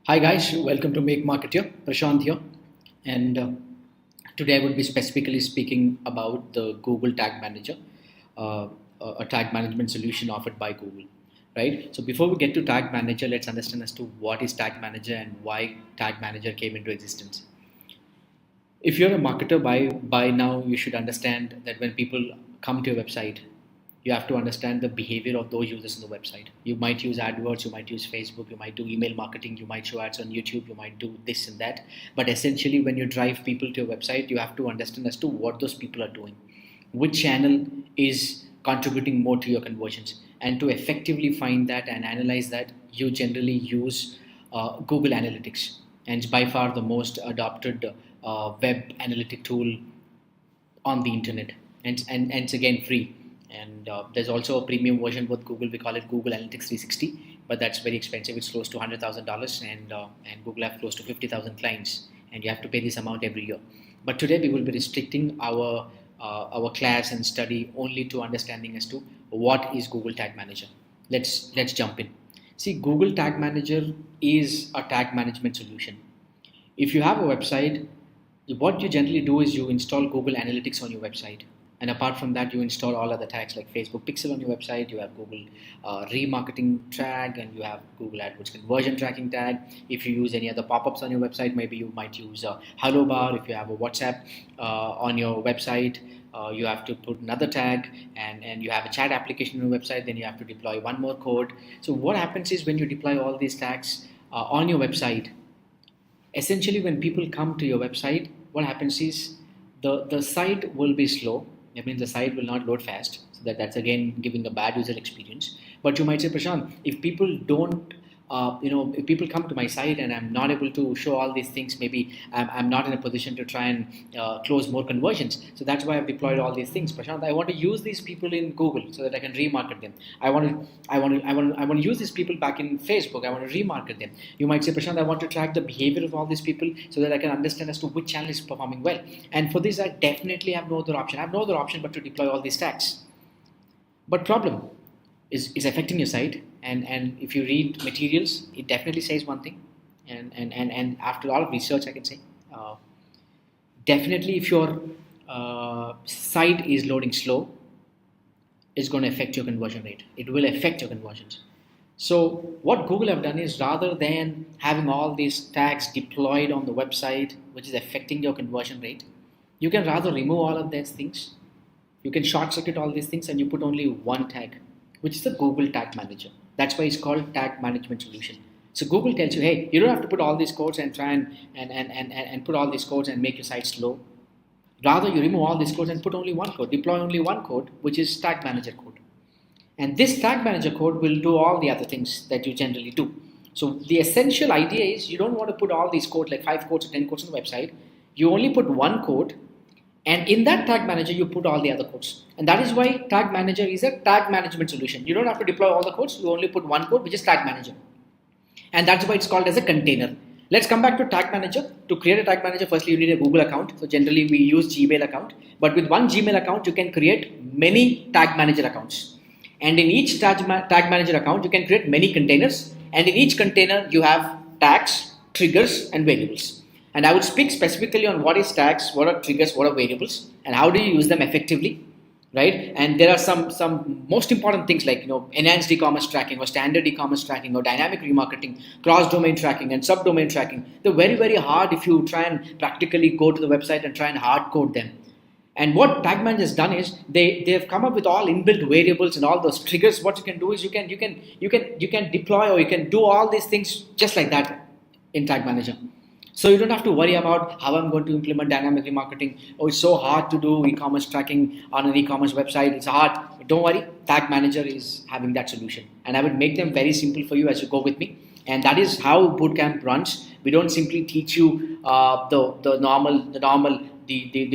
Hi guys, welcome to Make Marketeer. Prashant here, and today I would be specifically speaking about the Google Tag Manager, uh, a tag management solution offered by Google. Right. So before we get to Tag Manager, let's understand as to what is Tag Manager and why Tag Manager came into existence. If you're a marketer by now, you should understand that when people come to your website, you have to understand the behavior of those users on the website. You might use AdWords, you might use Facebook, you might do email marketing, you might show ads on YouTube, you might do this and that. But essentially, when you drive people to your website, you have to understand as to what those people are doing, which channel is contributing more to your conversions. And to effectively find that and analyze that, you generally use Google Analytics, and it's by far the most adopted web analytic tool on the internet, and it's again free. And there's also a premium version with Google. We call it Google Analytics 360, but that's very expensive. It's close to $100,000, and Google have close to 50,000 clients, and you have to pay this amount every year. But today we will be restricting our class and study only to understanding as to what is Google Tag Manager. Let's jump in. See, Google Tag Manager is a tag management solution. If you have a website, what you generally do is you install Google Analytics on your website. And apart from that, you install all other tags like Facebook Pixel on your website. You have Google remarketing tag, and you have Google AdWords conversion tracking tag. If you use any other pop-ups on your website, maybe you might use Hello Bar. If you have a WhatsApp on your website, you have to put another tag, and you have a chat application on your website, then you have to deploy one more code. So what happens is when you deploy all these tags on your website, essentially when people come to your website, what happens is the site will be slow. That means the site will not load fast. So that's again giving a bad user experience. But you might say, Prashant, if people don't, if people come to my site and I'm not able to show all these things, maybe I'm not in a position to try and close more conversions. So that's why I've deployed all these things. Prashant, I want to use these people in Google so that I can remarket them. I want to use these people back in Facebook. I want to remarket them. You might say, Prashant, I want to track the behavior of all these people so that I can understand as to which channel is performing well. And for this, I definitely have no other option. I have no other option but to deploy all these tags. But problem is affecting your site, and if you read materials, it definitely says one thing, and after a lot of research, I can say definitely if your site is loading slow, it's going to affect your conversion rate. It will affect your conversions. So what Google have done is, rather than having all these tags deployed on the website, which is affecting your conversion rate, you can rather remove all of these things. You can short circuit all these things, and you put only one tag, which is the Google Tag Manager. That's why it's called Tag Management Solution. So Google tells you, hey, you don't have to put all these codes and try and put all these codes and make your site slow. Rather, you remove all these codes and put only one code, deploy only one code, which is Tag Manager code. And this Tag Manager code will do all the other things that you generally do. So the essential idea is, you don't want to put all these codes, like 5 codes or 10 codes on the website. You only put one code, and in that Tag Manager, you put all the other codes. And that is why Tag Manager is a tag management solution. You don't have to deploy all the codes. You only put one code, which is Tag Manager. And that's why it's called as a container. Let's come back to Tag Manager. To create a Tag Manager, firstly, you need a Google account. So generally, we use Gmail account. But with one Gmail account, you can create many Tag Manager accounts. And in each Tag Manager account, you can create many containers. And in each container, you have tags, triggers, and variables. And I would speak specifically on what is tags, what are triggers, what are variables, and how do you use them effectively, right? And there are some most important things like, enhanced e-commerce tracking or standard e-commerce tracking or dynamic remarketing, cross-domain tracking and subdomain tracking. They're very, very hard if you try and practically go to the website and try and hard code them. And what Tag Manager has done is they have come up with all inbuilt variables and all those triggers. What you can do is you can deploy, or you can do all these things just like that in Tag Manager. So you don't have to worry about how I'm going to implement dynamic remarketing. Oh, it's so hard to do e-commerce tracking on an e-commerce website. It's hard. But don't worry, Tag Manager is having that solution. And I would make them very simple for you as you go with me. And that is how Bootcamp runs. We don't simply teach you the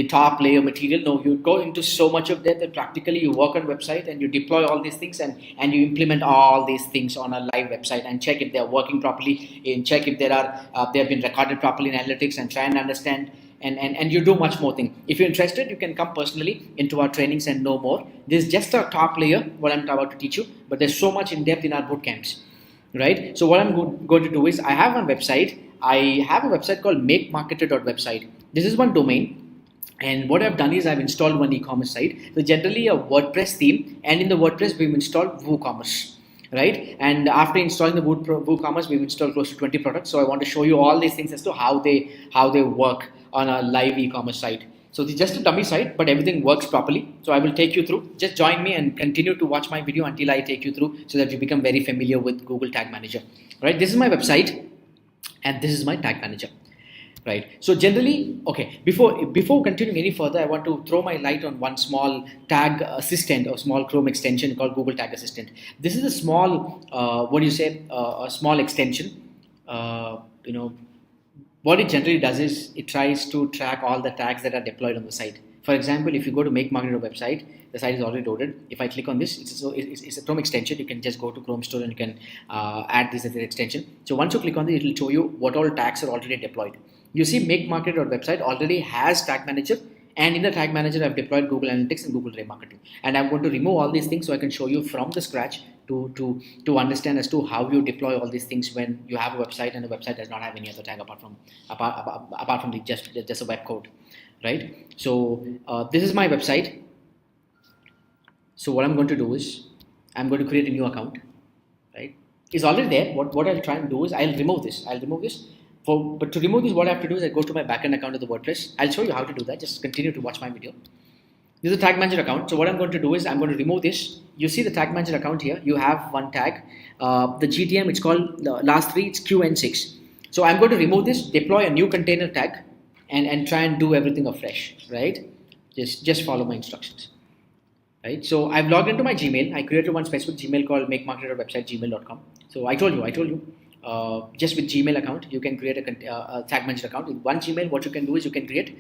top layer material. No, you go into so much of that practically you work on website and you deploy all these things, and you implement all these things on a live website and check if they're working properly, and check if they have been recorded properly in analytics, and try and understand, and you do much more things. If you're interested, you can come personally into our trainings and know more. This is just a top layer what I'm about to teach you, but there's so much in depth in our boot camps. right? So what I'm going to do is I have one website. I have a website called makemarketer.website. This is one domain. And what I've done is I've installed one e-commerce site. So generally a WordPress theme, and in the WordPress we've installed WooCommerce, right? And after installing the WooCommerce, we've installed close to 20 products. So I want to show you all these things as to how they work on a live e-commerce site. So it's just a dummy site, but everything works properly. So I will take you through. Just join me and continue to watch my video until I take you through, so that you become very familiar with Google Tag Manager. Right? This is my website, and this is my Tag Manager. Right. So generally, okay, before continuing any further, I want to throw my light on one small tag assistant or small Chrome extension called Google Tag Assistant. This is a small, a small extension. You know, what it generally does is it tries to track all the tags that are deployed on the site. For example, if you go to Make Marketer website, the site is already loaded. If I click on this, it's a Chrome extension. You can just go to Chrome Store and you can add this as an extension. So once you click on this, it will show you what all tags are already deployed. You see, Make Marketer website already has Tag Manager, and in the Tag Manager, I've deployed Google Analytics and Google Remarketing. And I'm going to remove all these things so I can show you from the scratch to understand as to how you deploy all these things when you have a website and the website does not have any other tag apart from the just a web code, right? So this is my website. So what I'm going to do is I'm going to create a new account, right? It's already there. What I'll try and do is I'll remove this. But to remove this, what I have to do is I go to my backend account of the WordPress. I'll show you how to do that. Just continue to watch my video. This is a Tag Manager account. So what I'm going to do is I'm going to remove this. You see the Tag Manager account here. You have one tag. The GTM, it's called, the last three, it's QN6. So I'm going to remove this, deploy a new container tag, and try and do everything afresh, right? Just follow my instructions. Right, so I've logged into my Gmail. I created one specific Gmail called makemarketer.website@gmail.com. So I told you, just with Gmail account, you can create a Tag Manager account. With one Gmail, what you can do is you can create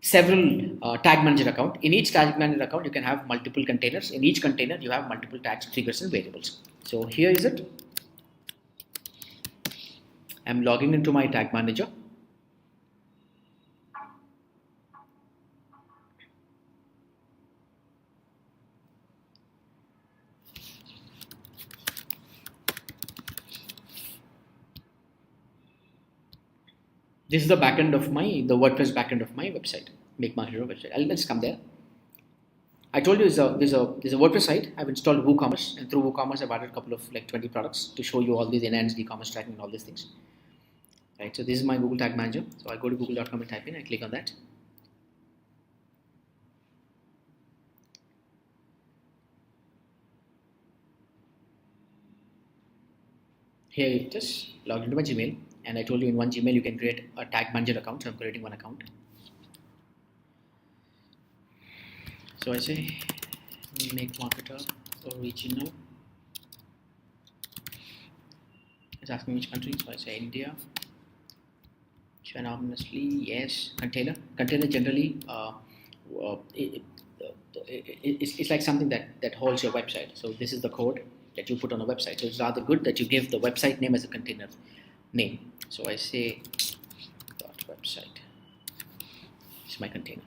several Tag Manager account. In each Tag Manager account, you can have multiple containers. In each container, you have multiple tags, triggers, and variables. So here is it. I'm logging into my Tag Manager. This is the backend of the WordPress backend of my website, Make Marketer website. Let's come there. I told you there's a WordPress site. I've installed WooCommerce, and through WooCommerce I've added a couple of like 20 products to show you all these enhanced e-commerce tracking and all these things. Right. So this is my Google Tag Manager. So I go to google.com and type in. I click on that. Here it is. Logged into my Gmail. And I told you in one Gmail you can create a Tag Manager account. So I'm creating one account. So I say Make Marketer original. It's asking me which country. So I say India. Anonymously, yes. Container generally it's like something that holds your website. So this is the code that you put on a website. So it's rather good that you give the website name as a container name. So I say .website. It's my container.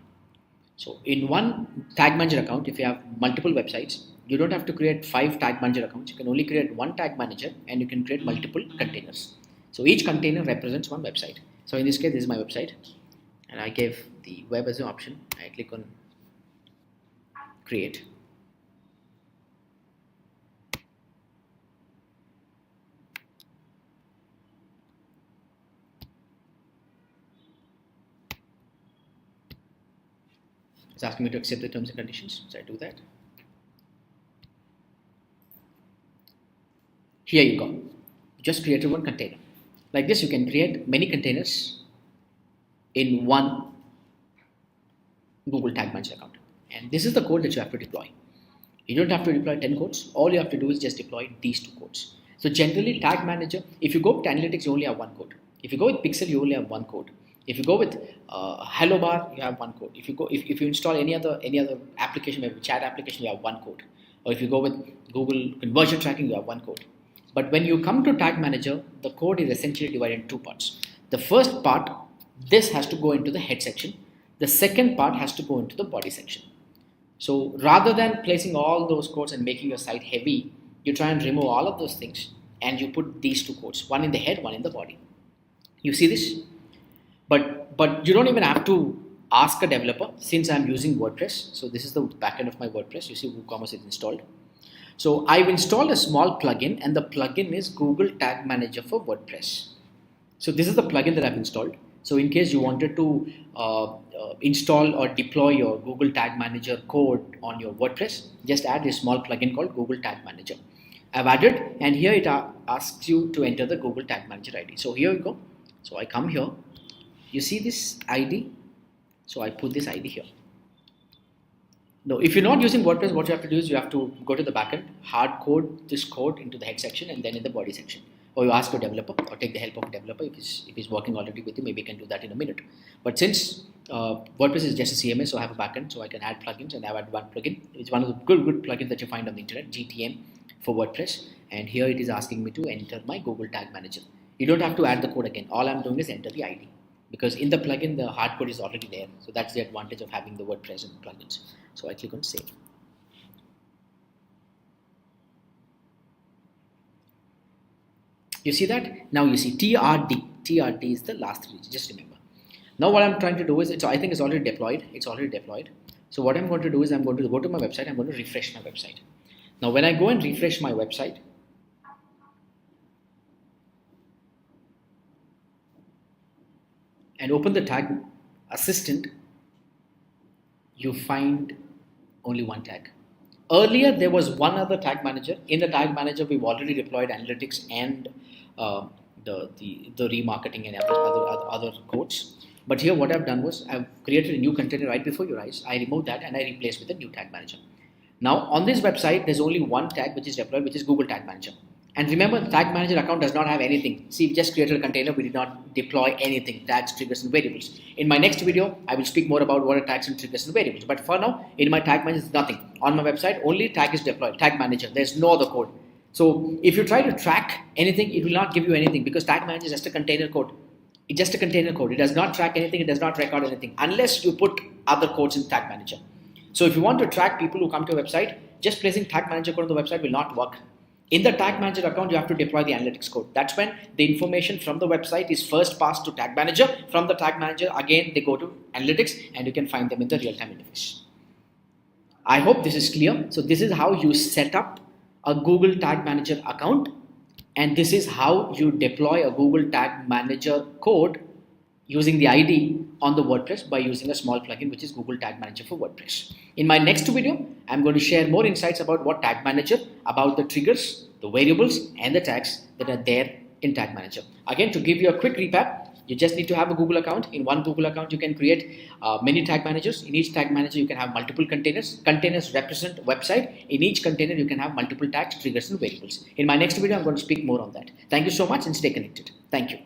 So in one Tag Manager account, if you have multiple websites, you don't have to create 5 Tag Manager accounts. You can only create one Tag Manager, and you can create multiple containers. So each container represents one website. So in this case, this is my website, and I gave the web as an option. I click on create. It's asking me to accept the terms and conditions, so I do that. Here you go. You just created one container. Like this, you can create many containers in one Google Tag Manager account. And this is the code that you have to deploy. You don't have to deploy 10 codes. All you have to do is just deploy these 2 codes. So generally, Tag Manager, if you go with Analytics, you only have 1 code. If you go with Pixel, you only have 1 code. If you go with Hello Bar, you have 1 code. If you install any other application, maybe chat application, you have 1 code. Or if you go with Google Conversion Tracking, you have 1 code. But when you come to Tag Manager, the code is essentially divided in 2 parts. The first part, this has to go into the head section. The second part has to go into the body section. So rather than placing all those codes and making your site heavy, you try and remove all of those things and you put these two codes, one in the head, one in the body. You see this? But you don't even have to ask a developer since I'm using WordPress. So this is the backend of my WordPress. You see WooCommerce is installed. So I've installed a small plugin, and the plugin is Google Tag Manager for WordPress. So this is the plugin that I've installed. So in case you wanted to install or deploy your Google Tag Manager code on your WordPress, just add a small plugin called Google Tag Manager. I've added, and here it asks you to enter the Google Tag Manager ID. So here we go. So I come here. You see this ID? So I put this ID here. Now, if you're not using WordPress, what you have to do is you have to go to the backend, hard code this code into the head section and then in the body section. Or you ask a developer or take the help of a developer if he's working already with you. Maybe you can do that in a minute. But since WordPress is just a CMS, so I have a backend, so I can add plugins, and I've added one plugin. It's one of the good plugins that you find on the internet, GTM for WordPress. And here it is asking me to enter my Google Tag Manager. You don't have to add the code again. All I'm doing is enter the ID, because in the plugin the hard code is already there. So that's the advantage of having the word present plugins. So I click on save. You see that? Now you see TRD. TRD is the last three. Just remember. Now what I'm trying to do is, I think it's already deployed. It's already deployed. So what I'm going to do is I'm going to go to my website. I'm going to refresh my website. Now when I go and refresh my website, and open the tag assistant, you find only one tag. Earlier there was one other tag manager. In the tag manager we've already deployed analytics and the remarketing and other codes. But here what I've done was I've created a new container right before your eyes. I removed that and I replaced with a new tag manager. Now on this website there's only one tag which is deployed, which is Google Tag Manager. And remember, the Tag Manager account does not have anything. See, we just created a container. We did not deploy anything, tags, triggers, and variables. In my next video, I will speak more about what are tags and triggers and variables. But for now, in my Tag Manager, there's nothing. On my website, only tag is deployed, Tag Manager. There's no other code. So if you try to track anything, it will not give you anything, because Tag Manager is just a container code. It's just a container code. It does not track anything. It does not record anything unless you put other codes in Tag Manager. So if you want to track people who come to your website, just placing Tag Manager code on the website will not work. In the Tag Manager account, you have to deploy the analytics code. That's when the information from the website is first passed to Tag Manager. From the Tag Manager, again, they go to analytics, and you can find them in the real-time interface. I hope this is clear. So this is how you set up a Google Tag Manager account, and this is how you deploy a Google Tag Manager code using the ID on the WordPress by using a small plugin, which is Google Tag Manager for WordPress. In my next video, I'm going to share more insights about what Tag Manager, about the triggers, the variables, and the tags that are there in Tag Manager. Again, to give you a quick recap, you just need to have a Google account. In one Google account, you can create many tag managers. In each tag manager, you can have multiple containers. Containers represent a website. In each container, you can have multiple tags, triggers, and variables. In my next video, I'm going to speak more on that. Thank you so much and stay connected. Thank you.